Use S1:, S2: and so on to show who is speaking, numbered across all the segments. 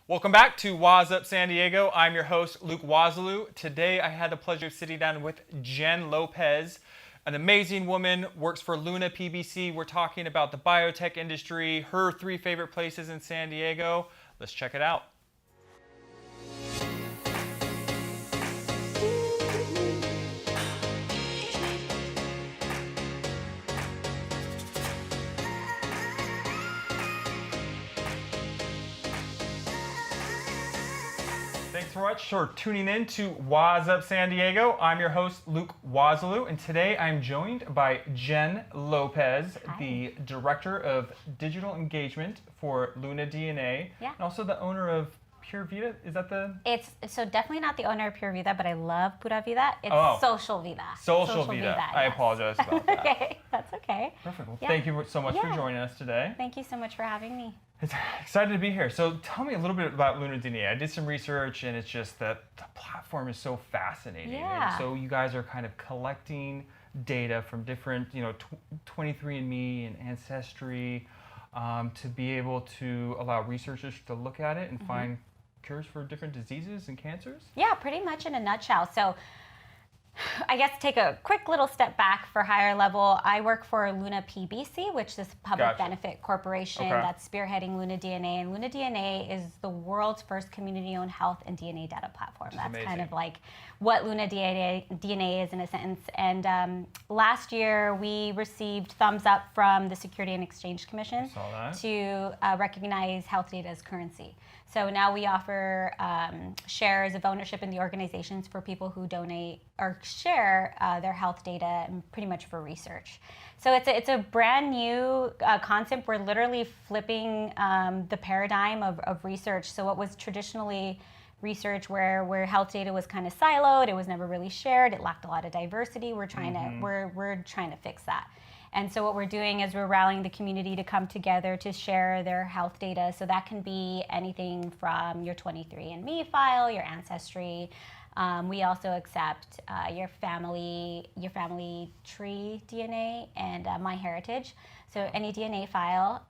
S1: Welcome back to Waz Up San Diego. I'm your host, Luke Wazaloo. Today I had the pleasure of sitting down with Jen Lopez, an amazing woman, works for Luna PBC. We're talking about the biotech industry, her 3 favorite places in San Diego. Let's check it out. Thanks so much for tuning in to Waz Up San Diego. I'm your host, Luke Wazaloo, and today I'm joined by Jen Lopez,
S2: Hi.
S1: the Director of Digital Engagement for Luna DNA,
S2: Yeah.
S1: and also the owner of Pure Vida. Is that the?
S2: It's so definitely not the owner of Pure Vida, but I love Pura Vida. It's Social Vida.
S1: Social Vida. I
S2: yes.
S1: apologize about that.
S2: Okay, that's okay.
S1: Perfect. Well,
S2: Yeah.
S1: thank you so much for
S2: Yeah.
S1: joining us today.
S2: Thank you so much for having me.
S1: It's excited to be here. So tell me a little bit about Luna DNA. I did some research, and it's just that the platform is so fascinating.
S2: Yeah.
S1: And so you guys are kind of collecting data from different, 23andMe and Ancestry, to be able to allow researchers to look at it and find cures for different diseases and cancers.
S2: Yeah, pretty much in a nutshell. So I guess take a quick little step back for higher level. I work for Luna PBC, which is a public
S1: Gotcha.
S2: benefit corporation
S1: Okay.
S2: that's spearheading Luna DNA. And Luna DNA is the world's first community-owned health and DNA data platform.
S1: Which is
S2: That's
S1: amazing.
S2: kind of like what Luna DNA is in a sentence. And last year, we received thumbs up from the Security and Exchange Commission
S1: Saw that.
S2: to recognize health data as currency. So now we offer shares of ownership in the organizations for people who donate or share their health data, and pretty much for research. So it's a brand new concept. We're literally flipping the paradigm of research. So what was traditionally research where health data was kind of siloed, it was never really shared, it lacked a lot of diversity. We're trying to fix that. And so what we're doing is we're rallying the community to come together to share their health data. So that can be anything from your 23andMe file, your Ancestry. We also accept your family tree DNA and MyHeritage. So any DNA file.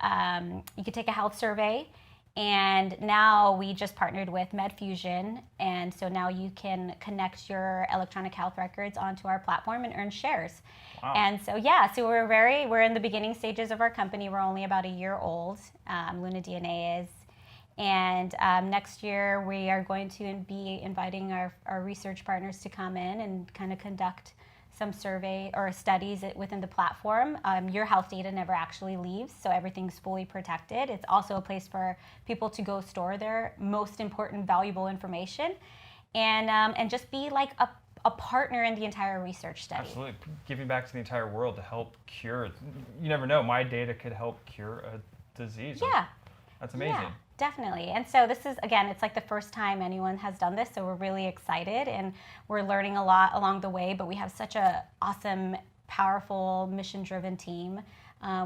S2: You could take a health survey. And now we just partnered with MedFusion, and so now you can connect your electronic health records onto our platform and earn shares.
S1: Wow.
S2: And so so we're in the beginning stages of our company. We're only about a year old. Luna DNA is, and next year we are going to be inviting our research partners to come in and kind of conduct some survey or studies within the platform. Your health data never actually leaves, so everything's fully protected. It's also a place for people to go store their most important, valuable information, and just be like a partner in the entire research study.
S1: Absolutely. Giving back to the entire world to help cure. You never know. My data could help cure a disease.
S2: Yeah.
S1: That's amazing.
S2: Yeah, definitely. And so this is, again, it's like the first time anyone has done this, so we're really excited, and we're learning a lot along the way, but we have such a awesome, powerful, mission-driven team.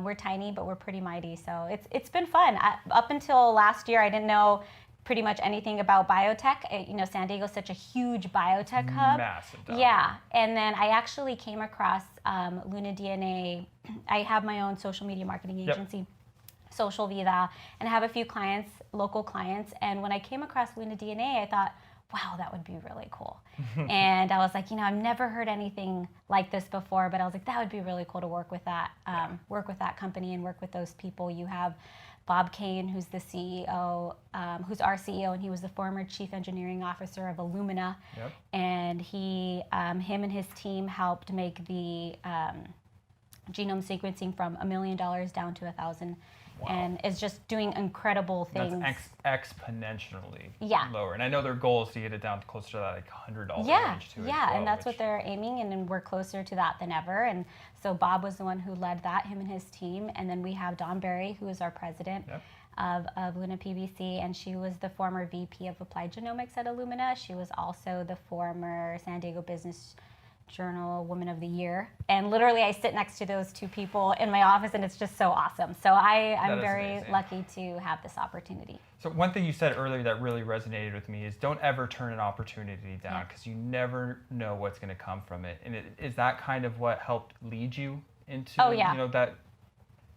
S2: We're tiny, but we're pretty mighty, so it's been fun. Up until last year, I didn't know pretty much anything about biotech. San Diego's such a huge biotech hub.
S1: Massive.
S2: Yeah, and then I actually came across Luna DNA. I have my own social media marketing agency. Social Vida, and I have a few clients, local clients, and when I came across Luna DNA, I thought, wow, that would be really cool. And I was like, I've never heard anything like this before, but I was like, that would be really cool to work with that company and work with those people. You have Bob Kane, who's the CEO, who's our CEO, and he was the former chief engineering officer of Illumina.
S1: Yep.
S2: And him and his team helped make the genome sequencing from $1 million down to 1,000.
S1: Wow.
S2: And is just doing incredible things.
S1: That's exponentially
S2: Yeah.
S1: lower. And I know their goal is to get it down closer to that $100
S2: Yeah,
S1: range too.
S2: yeah, and that's what they're aiming, and then we're closer to that than ever. And so Bob was the one who led that, him and his team. And then we have Dawn Berry, who is our president of Luna PBC, and she was the former VP of Applied Genomics at Illumina. She was also the former San Diego Business Journal Woman of the Year. And literally I sit next to those two people in my office, and it's just so awesome. So I'm very
S1: amazing.
S2: lucky to have this opportunity.
S1: So one thing you said earlier that really resonated with me is don't ever turn an opportunity down, because you never know what's going to come from it. And is that kind of what helped lead you into that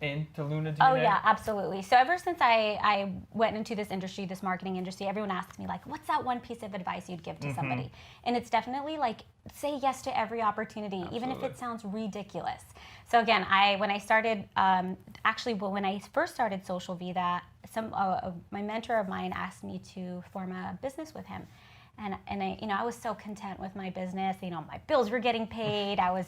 S1: into Luna DNA?
S2: Oh yeah, absolutely. So ever since I went into this industry, this marketing industry, everyone asks me like, what's that one piece of advice you'd give to somebody? And it's definitely like, say yes to every opportunity, even if it sounds ridiculous. So again, when I started, when I first started Social Vida, my mentor of mine asked me to form a business with him. And I was so content with my business. My bills were getting paid. I was,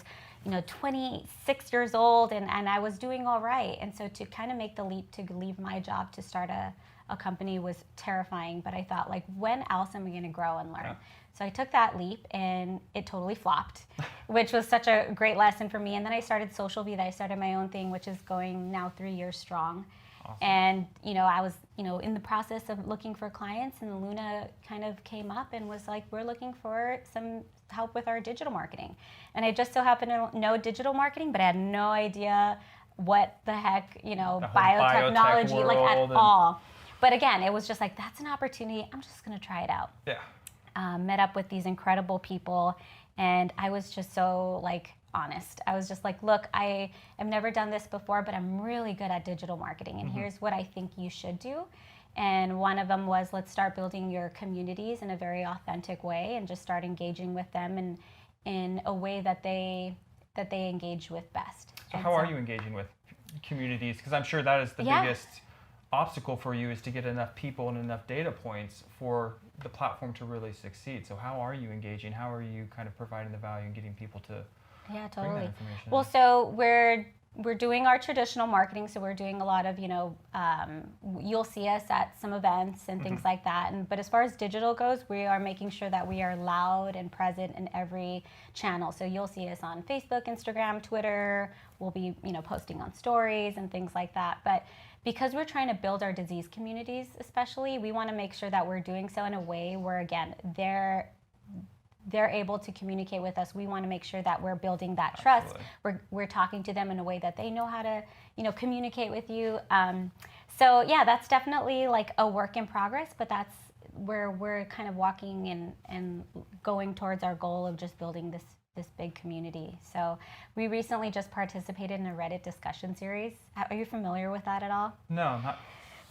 S2: 26 years old, and I was doing all right. And so to kind of make the leap to leave my job to start a company was terrifying. But I thought, like, when else am I going to grow and learn? Yeah. So I took that leap, and it totally flopped, which was such a great lesson for me. And then I started Social Vida. I started my own thing, which is going now 3 years strong. Awesome. And, I was, in the process of looking for clients, and Luna kind of came up and was like, we're looking for some help with our digital marketing. And I just so happened to know digital marketing, but I had no idea what the heck, biotechnology, like at all. But again, it was just like, that's an opportunity. I'm just going to try it out. Yeah. Met up with these incredible people, and I was just so honest. I was just like, look, I have never done this before, but I'm really good at digital marketing, and here's what I think you should do. And one of them was, let's start building your communities in a very authentic way, and just start engaging with them in a way that they engage with best.
S1: So how are you engaging with communities? Because I'm sure that is the biggest obstacle for you, is to get enough people and enough data points for the platform to really succeed. So how are you engaging? How are you kind of providing the value and getting people to bring that information?
S2: Well, so we're doing our traditional marketing. So we're doing a lot of, you'll see us at some events and things like that. But as far as digital goes, we are making sure that we are loud and present in every channel. So you'll see us on Facebook, Instagram, Twitter. We'll be, posting on stories and things like that. But because we're trying to build our disease communities, especially, we want to make sure that we're doing so in a way where, again, they're able to communicate with us. We want to make sure that we're building that trust. We're talking to them in a way that they know how to, communicate with you. So yeah, that's definitely like a work in progress, but that's where we're kind of walking and going towards our goal of just building this big community. So we recently just participated in a Reddit discussion series. Are you familiar with that at all?
S1: No, not.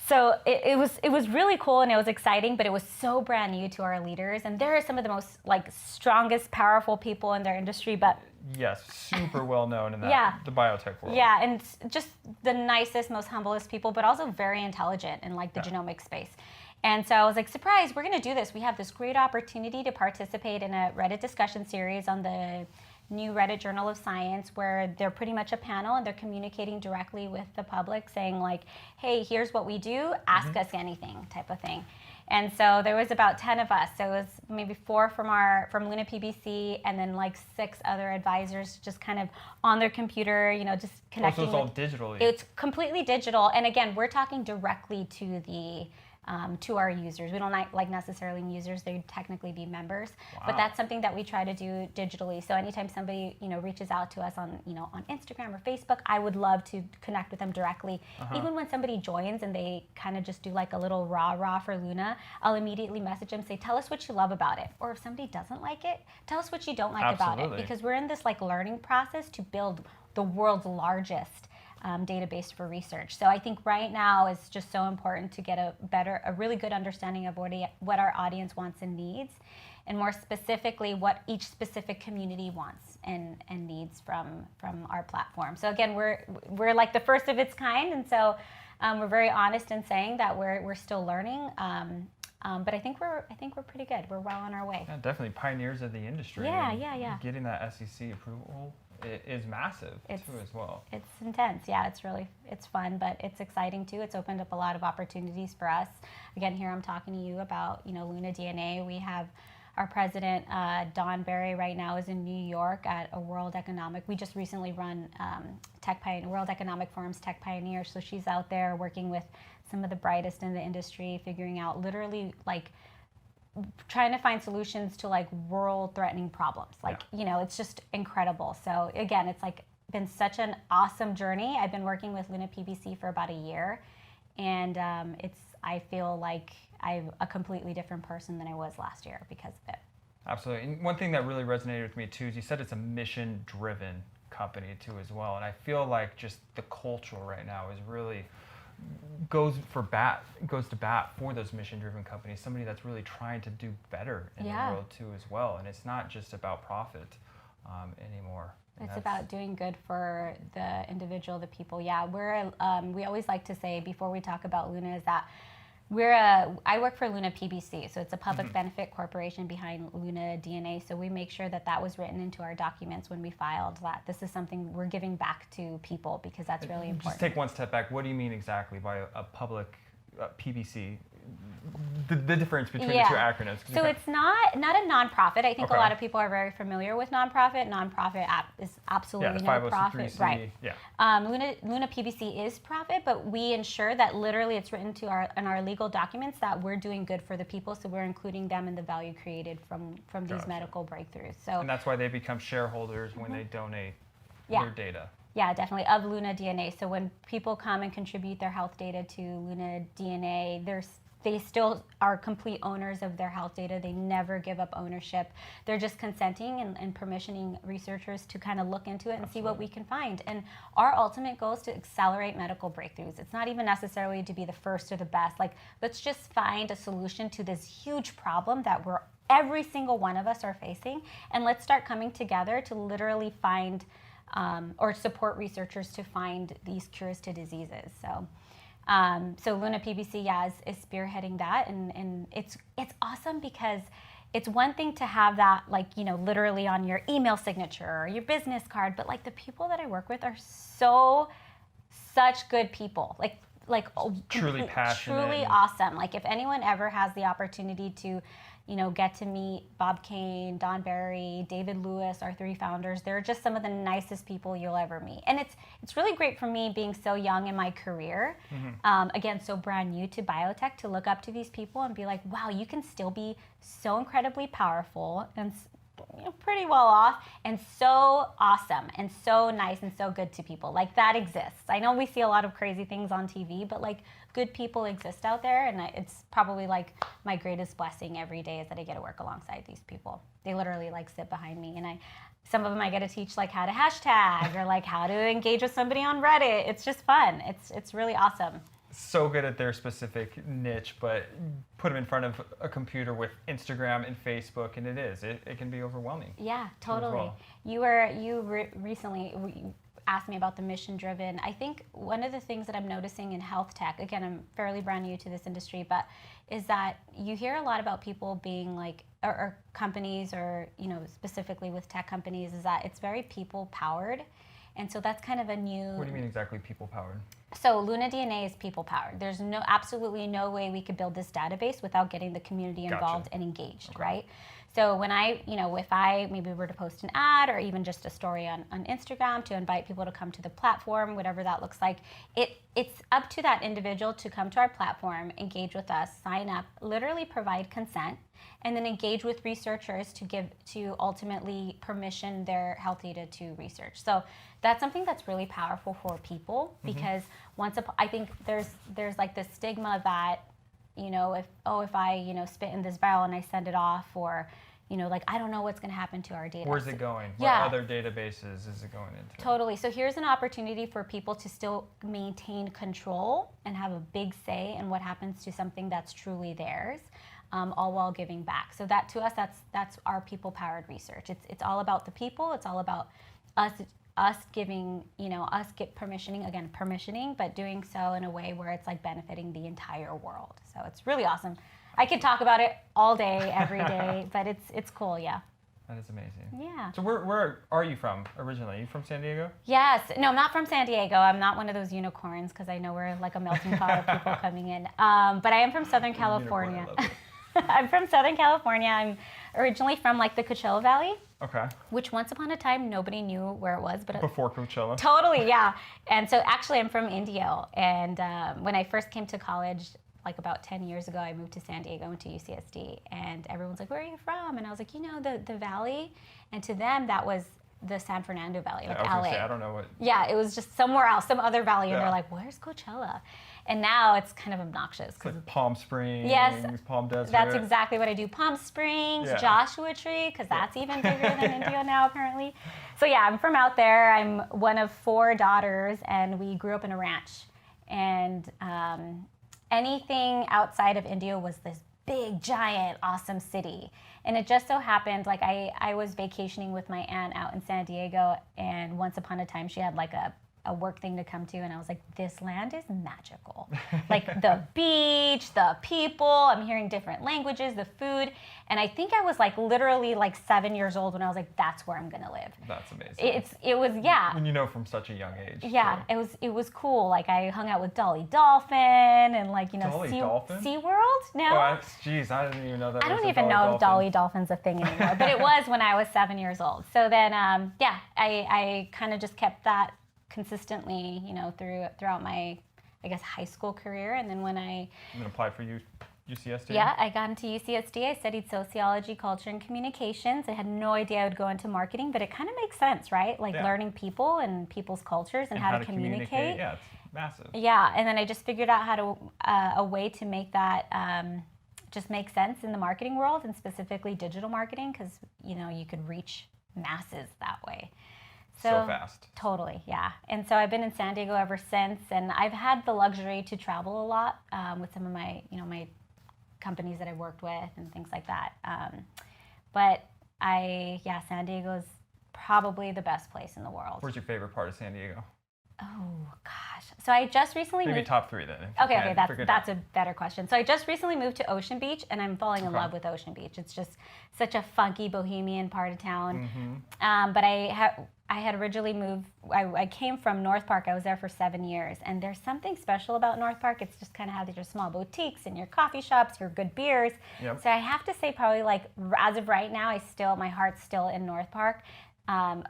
S2: So it was really cool, and it was exciting, but it was so brand new to our leaders, and they're some of the most strongest, powerful people in their industry. But
S1: yes, super well known in that the biotech world.
S2: Yeah, and just the nicest, most humblest people, but also very intelligent in the genomic space. And so I was like, surprise, we're going to do this. We have this great opportunity to participate in a Reddit discussion series on the new Reddit Journal of Science, where they're pretty much a panel, and they're communicating directly with the public, saying like, hey, here's what we do, ask us anything, type of thing. And so there was about 10 of us. So it was maybe 4 from Luna PBC, and then 6 other advisors just kind of on their computer, just connecting.
S1: So it's all digitally.
S2: It's completely digital. And again, we're talking directly to the to our users. We don't like necessarily users; they technically be members. Wow. But that's something that we try to do digitally. So anytime somebody reaches out to us on on Instagram or Facebook, I would love to connect with them directly. Even when somebody joins and they kind of just do a little rah for Luna, I'll immediately message them, say, tell us what you love about it. Or if somebody doesn't like it, tell us what you don't like about it. Because we're in this learning process to build the world's largest database for research. So I think right now it's just so important to get a really good understanding of what our audience wants and needs, and more specifically what each specific community wants and needs from our platform. So again, we're like the first of its kind, and so we're very honest in saying that we're still learning. But I think we're pretty good. We're well on our way.
S1: Yeah, definitely pioneers of the industry.
S2: Yeah.
S1: Getting that SEC approval is massive too as well.
S2: It's intense. Yeah, it's fun, but it's exciting too. It's opened up a lot of opportunities for us. Again, here I'm talking to you about Luna DNA. We have our president, Dawn Berry, right now is in New York at a World Economic. We just recently run World Economic Forum's Tech Pioneer. So she's out there working with some of the brightest in the industry, figuring out literally trying to find solutions to world-threatening problems. It's just incredible. So again, it's been such an awesome journey. I've been working with Luna PBC for about a year, and I feel like I'm a completely different person than I was last year because of it.
S1: Absolutely. And one thing that really resonated with me too is you said it's a mission-driven company too as well. And I feel like just the culture right now is really goes to bat for those mission-driven companies, somebody that's really trying to do better in the world too as well. And it's not just about profit anymore. And
S2: it's about doing good for the individual, the people. Yeah, we always like to say before we talk about Luna is that I work for Luna PBC, so it's a public benefit corporation behind Luna DNA. So we make sure that that was written into our documents when we filed that this is something we're giving back to people because that's really important.
S1: Just take one step back. What do you mean exactly by a public PBC? The difference between the two acronyms.
S2: So it's not a nonprofit. I think a lot of people are very familiar with nonprofit. Nonprofit is absolutely no profit. Right.
S1: Yeah.
S2: Luna PBC is profit, but we ensure that literally it's written in our legal documents that we're doing good for the people. So we're including them in the value created from these medical breakthroughs. So
S1: and that's why they become shareholders when they donate their data.
S2: Yeah, definitely, of Luna DNA. So when people come and contribute their health data to Luna DNA, they still are complete owners of their health data. They never give up ownership. They're just consenting and permissioning researchers to kind of look into it and see what we can find. And our ultimate goal is to accelerate medical breakthroughs. It's not even necessarily to be the first or the best. Like, let's just find a solution to this huge problem that every single one of us are facing. And let's start coming together to literally find or support researchers to find these cures to diseases. So Luna PBC, is spearheading that, and it's awesome because it's one thing to have that, like, literally on your email signature or your business card, but like the people that I work with are such good people, like
S1: truly passionate,
S2: truly awesome. Like if anyone ever has the opportunity to get to meet Bob Kane, Don Barry, David Lewis, our three founders. They're just some of the nicest people you'll ever meet. And it's really great for me being so young in my career, again, so brand new to biotech, to look up to these people and be like, wow, you can still be so incredibly powerful and pretty well off and so awesome and so nice and so good to people. Like that exists. I know we see a lot of crazy things on TV, but like good people exist out there, and it's probably like my greatest blessing every day is that I get to work alongside these people. They literally like sit behind me, and some of them I get to teach like how to hashtag or like how to engage with somebody on Reddit. It's just fun. It's really awesome.
S1: So good at their specific niche, but put them in front of a computer with Instagram and Facebook, and it can be overwhelming.
S2: Yeah, totally.
S1: Well.
S2: You recently asked me about the mission-driven. I think one of the things that I'm noticing in health tech, again, I'm fairly brand new to this industry, but is that you hear a lot about people being like, or companies, or specifically with tech companies, is that it's very people-powered. And so that's kind of a new...
S1: What do you mean exactly people-powered?
S2: So Luna DNA is people-powered. There's absolutely no way we could build this database without getting the community involved and engaged, right? So when if I maybe were to post an ad or even just a story on Instagram to invite people to come to the platform, whatever that looks like, it's up to that individual to come to our platform, engage with us, sign up, literally provide consent, and then engage with researchers to ultimately permission their health data to research. So that's something that's really powerful for people because I think there's like this stigma that if I spit in this vial and I send it off, or like I don't know what's going to happen to our data.
S1: Where's it going? What other databases is it going into?
S2: Totally. So here's an opportunity for people to still maintain control and have a big say in what happens to something that's truly theirs, all while giving back. So that to us, that's our people-powered research. It's all about the people. It's all about us giving, us get permissioning, but doing so in a way where it's like benefiting the entire world. So it's really awesome. I could talk about it all day, every day, but it's cool, yeah.
S1: That is amazing.
S2: Yeah.
S1: So where are you from originally? Are you from San Diego?
S2: Yes. No, I'm not from San Diego. I'm not one of those unicorns because I know we're like a melting pot of people coming in. But I am from Southern California.
S1: Unicorn, I love it.
S2: I'm from Southern California. I'm originally from like the Coachella Valley.
S1: Okay.
S2: Which once upon a time nobody knew where it was, but
S1: before Coachella.
S2: Totally, yeah. And so actually I'm from Indio, and when I first came to college, like about 10 years ago, I moved to San Diego and to UCSD, and everyone's like, "Where are you from?" And I was like, the Valley, and to them that was the San Fernando Valley, like
S1: I was
S2: LA.
S1: gonna say, I don't know what.
S2: Yeah, it was just somewhere else, some other valley, and they're like, "Where's Coachella?" And now it's kind of obnoxious.
S1: It's like Palm Springs,
S2: yes,
S1: Palm Desert.
S2: That's exactly what I do. Palm Springs, Joshua Tree, because that's even bigger than Indio now, apparently. So yeah, I'm from out there. I'm one of 4 daughters, and we grew up in a ranch. And anything outside of Indio was this big, giant, awesome city. And it just so happened, like I was vacationing with my aunt out in San Diego, and once upon a time she had like a work thing to come to, and I was like, this land is magical. Like the beach, the people, I'm hearing different languages, the food. And I think I was like literally like 7 years old when I was like, that's where I'm gonna live.
S1: That's amazing.
S2: It was, yeah.
S1: When you know from such a young age.
S2: Yeah,
S1: so.
S2: it was cool. Like I hung out with Dolly Dolphin and like,
S1: Dolphin?
S2: SeaWorld? No?
S1: Geez, I didn't even know that.
S2: I don't even know if Dolly Dolphin's a thing anymore, but it was when I was 7 years old. So then, I kind of just kept that consistently, throughout my, I guess, high school career. And then when I
S1: applied for UCSD?
S2: Yeah, I got into UCSD. I studied sociology, culture, and communications. I had no idea I would go into marketing, but it kind of makes sense, right? Like learning people and people's cultures and how to communicate.
S1: Yeah, it's massive.
S2: Yeah, and then I just figured out how to a way to make that just make sense in the marketing world, and specifically digital marketing, because you could reach masses that way.
S1: So fast.
S2: Totally, yeah. And so I've been in San Diego ever since, and I've had the luxury to travel a lot with some of my, my companies that I worked with and things like that. But San Diego is probably the best place in the world.
S1: Where's your favorite part of San Diego?
S2: Oh gosh. So I just recently
S1: maybe
S2: moved.
S1: top 3 then.
S2: Okay, that's a better question. So I just recently moved to Ocean Beach, and I'm falling in love with Ocean Beach. It's just such a funky bohemian part of town. Mm-hmm. But I had originally moved. I came from North Park. I was there for 7 years, and there's something special about North Park. It's just kind of how there's your small boutiques and your coffee shops, your good beers. Yep. So I have to say, probably like as of right now, my heart's still in North Park.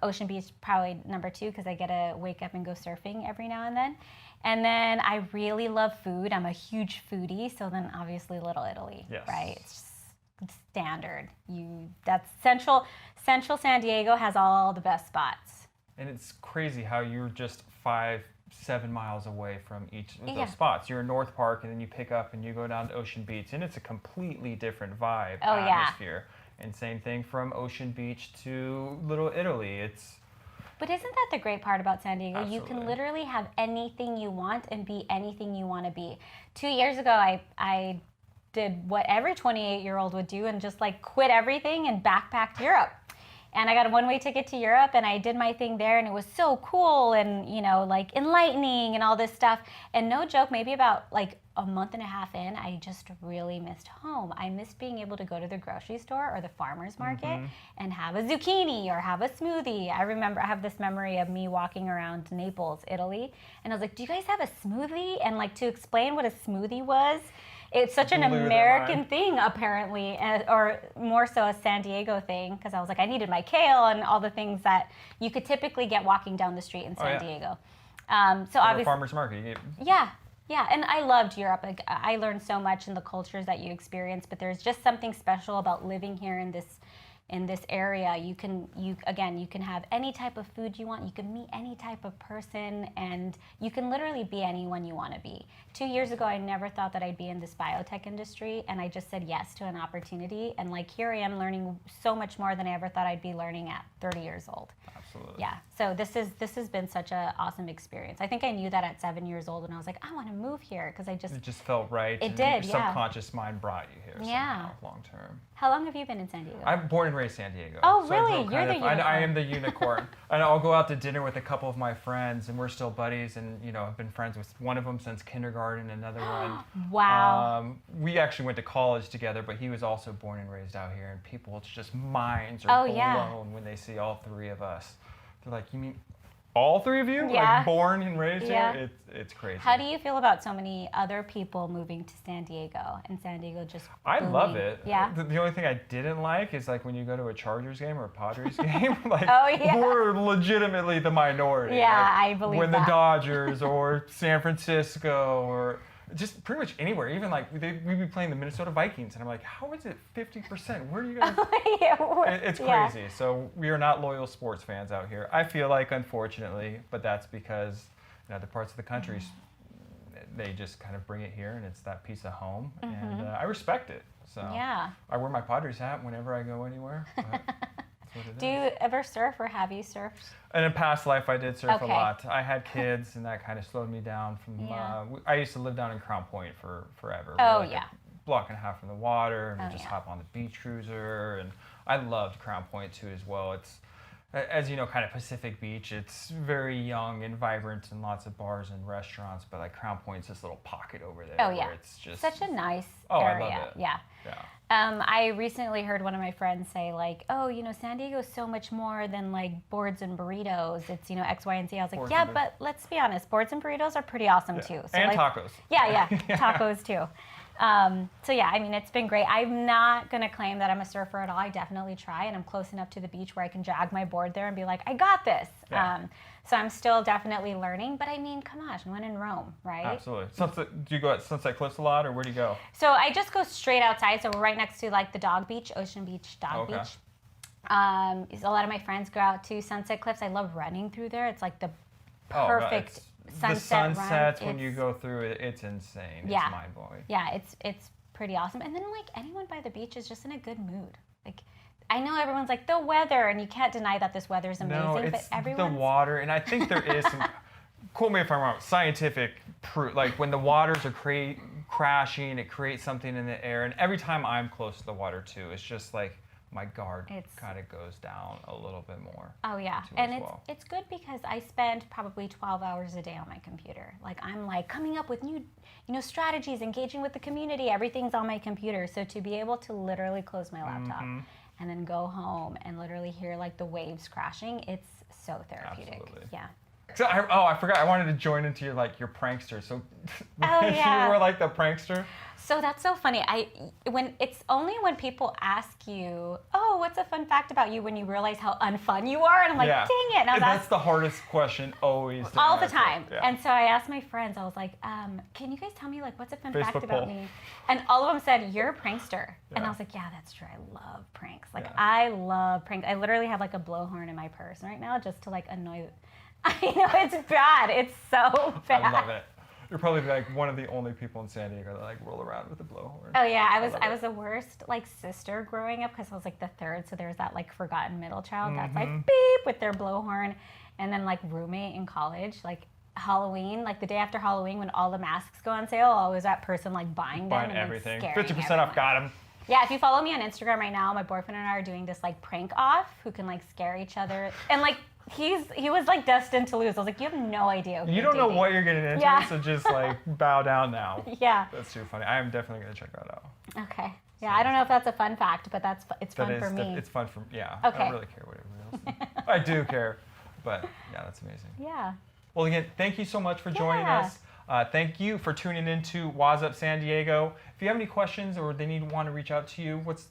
S2: Ocean Beach probably number 2, because I get to wake up and go surfing every now and then. And then I really love food. I'm a huge foodie, so then obviously Little Italy, right? It's just standard. That's Central San Diego has all the best spots.
S1: And it's crazy how you're just 5-7 miles away from each of those spots. You're in North Park, and then you pick up and you go down to Ocean Beach, and it's a completely different vibe, atmosphere. And same thing from Ocean Beach to Little Italy.
S2: But isn't that the great part about San Diego?
S1: Absolutely.
S2: You can literally have anything you want and be anything you want to be. 2 years ago, I did what every 28-year-old would do and just like quit everything and backpacked Europe. And I got a one-way ticket to Europe, and I did my thing there, and it was so cool and, like enlightening and all this stuff. And no joke, maybe about like a month and a half in, I just really missed home. I missed being able to go to the grocery store or the farmer's market and have a zucchini or have a smoothie. I have this memory of me walking around Naples, Italy, and I was like, do you guys have a smoothie? And like to explain what a smoothie was, it's such an American thing, apparently, or more so a San Diego thing, because I was like, I needed my kale and all the things that you could typically get walking down the street in San Diego. So obviously,
S1: farmer's market.
S2: Yeah, and I loved Europe. Like, I learned so much in the cultures that you experience, but there's just something special about living here in this area. You can have any type of food you want. You can meet any type of person, and you can literally be anyone you want to be. 2 years ago, I never thought that I'd be in this biotech industry, and I just said yes to an opportunity. And like here I am learning so much more than I ever thought I'd be learning at 30 years old.
S1: Absolutely.
S2: Yeah. So this has been such an awesome experience. I think I knew that at 7 years old, and I was like, I want to move here because it just
S1: felt right.
S2: It did.
S1: Your subconscious mind brought you here.
S2: Yeah.
S1: Somehow, long term.
S2: How long have you been in San Diego?
S1: I'm born and raised San Diego.
S2: Oh, really? You're the unicorn.
S1: I am the unicorn. And I'll go out to dinner with a couple of my friends, and we're still buddies. And I've been friends with one of them since kindergarten, another one.
S2: Wow.
S1: We actually went to college together, but he was also born and raised out here. And people's just minds are blown when they see all 3 of us. They're like, you mean all 3 of you?
S2: Yeah.
S1: Like born and raised here? It's crazy.
S2: How do you feel about so many other people moving to San Diego and San Diego just booming?
S1: I love it.
S2: Yeah.
S1: The only thing I didn't like is like when you go to a Chargers game or a Padres game, like we're legitimately the minority.
S2: Yeah,
S1: like,
S2: I believe
S1: when
S2: that.
S1: the Dodgers or San Francisco or just pretty much anywhere, even like we'd be playing the Minnesota Vikings, and I'm like, how is it 50%? Where are you guys? It's crazy. So we are not loyal sports fans out here. I feel like, unfortunately, but that's because in other parts of the country, they just kind of bring it here, and it's that piece of home, and I respect it. So
S2: Yeah.
S1: I wear my Padres hat whenever I go anywhere. But that's what it
S2: Do
S1: is.
S2: you ever surf, or have you surfed?
S1: In a past life, I did surf a
S2: Okay.
S1: lot. I had kids, and that kind of slowed me down from.
S2: Yeah.
S1: I used to live down in Crown Point for forever.
S2: Oh,
S1: We were
S2: yeah.
S1: a block and a half from the water, and
S2: Oh,
S1: we just
S2: yeah.
S1: hop on the beach cruiser, and I loved Crown Point too as well. It's, as you know, kind of Pacific Beach. It's very young and vibrant, and lots of bars and restaurants. But like Crown Point's this little pocket over there.
S2: Oh, yeah.
S1: Where it's just
S2: Such a nice
S1: Oh, I
S2: area.
S1: love it.
S2: Yeah.
S1: Yeah.
S2: I recently heard one of my friends say, like, oh, San Diego is so much more than like boards and burritos. It's, X, Y, and Z. I was like,
S1: Boards
S2: yeah,
S1: and
S2: but let's be honest, boards and burritos are pretty awesome too. So,
S1: And
S2: like,
S1: tacos.
S2: Yeah, tacos too. So yeah, I mean, it's been great. I'm not gonna claim that I'm a surfer at all. I definitely try, and I'm close enough to the beach where I can drag my board there and be like, I got this.
S1: Yeah.
S2: So I'm still definitely learning, but I mean, come on, when in Rome, right?
S1: Absolutely. Do you go at Sunset Cliffs a lot, or where do you go?
S2: So I just go straight outside. So we're right next to like the dog beach, Ocean Beach, Dog
S1: Okay.
S2: Beach. A lot of my friends go out to Sunset Cliffs. I love running through there. It's like the
S1: Oh, no,
S2: perfect sunset
S1: the sunsets
S2: run.
S1: when you go through it, it's insane.
S2: Yeah.
S1: It's mind blowing.
S2: Yeah, it's pretty awesome. And then like anyone by the beach is just in a good mood. Like I know everyone's like the weather, and you can't deny that this weather is amazing.
S1: No,
S2: but
S1: it's the
S2: everyone's
S1: water, and I think there is some. Quote me if I'm wrong. Scientific proof, like when the waters are crashing, it creates something in the air, and every time I'm close to the water too, it's just like my guard kind of goes down a little bit more.
S2: Oh yeah,
S1: too,
S2: and
S1: as
S2: it's
S1: well.
S2: it's good because I spend probably 12 hours a day on my computer. Like I'm like coming up with new, strategies, engaging with the community. Everything's on my computer. So to be able to literally close my laptop and then go home and literally hear like the waves crashing, it's so therapeutic.
S1: Absolutely.
S2: Yeah.
S1: So I forgot. I wanted to join into your prankster. So
S2: yeah.
S1: you were like the prankster.
S2: So that's so funny. It's only when people ask you, oh, what's a fun fact about you, when you realize how unfun you are, and I'm like,
S1: Yeah.
S2: dang it. And
S1: That's the hardest question always. to
S2: all the
S1: answer.
S2: time.
S1: Yeah.
S2: And so I asked my friends, I was like, can you guys tell me like what's a fun fact
S1: Facebook
S2: about
S1: poll.
S2: me? And all of them said, you're a prankster. And
S1: Yeah.
S2: I was like, yeah, that's true. I love pranks. Like
S1: Yeah.
S2: I love pranks. I literally have like a blowhorn in my purse right now just to like annoy. I know it's bad. It's so bad.
S1: I love it. You're probably like one of the only people in San Diego that like roll around with a blowhorn.
S2: Oh yeah, I
S1: love
S2: was the worst like sister growing up because I was like the third, so there was that like forgotten middle child that's
S1: Mm-hmm.
S2: like beep with their blowhorn, and then like roommate in college, like Halloween, like the day after Halloween when all the masks go on sale, always that person like buying them
S1: Buying
S2: and then
S1: everything.
S2: scaring
S1: 50%
S2: everyone.
S1: off. Got him.
S2: Yeah, if you follow me on Instagram right now, my boyfriend and I are doing this like prank off, who can like scare each other, and like he was like destined to lose. I was like, you have no idea. Who
S1: You
S2: you're
S1: don't know
S2: dating.
S1: what you're getting into,
S2: Yeah.
S1: so just like bow down now.
S2: Yeah.
S1: That's too funny. I am definitely gonna check that out.
S2: Okay. Yeah, I don't know if that's a fun fact, but it's fun for me.
S1: It's fun for I
S2: Okay.
S1: don't really care what everyone else thinks. I do care, but yeah, that's amazing.
S2: Yeah.
S1: Well, again, thank you so much for joining
S2: Yeah.
S1: us. Thank you for tuning into Waz Up San Diego. If you have any questions or want to reach out to you, what's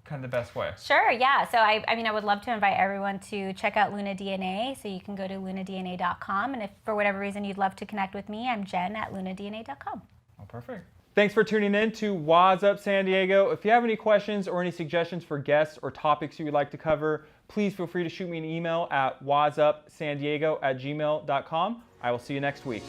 S1: kind of the best way?
S2: Sure, yeah. So I would love to invite everyone to check out Luna DNA. So you can go to lunadna.com, and if for whatever reason you'd love to connect with me, I'm Jen at lunadna.com.
S1: Oh, perfect. Thanks for tuning in to Waz Up San Diego. If you have any questions or any suggestions for guests or topics you would like to cover, please feel free to shoot me an email at wazupsandiego@gmail.com. I will see you next week.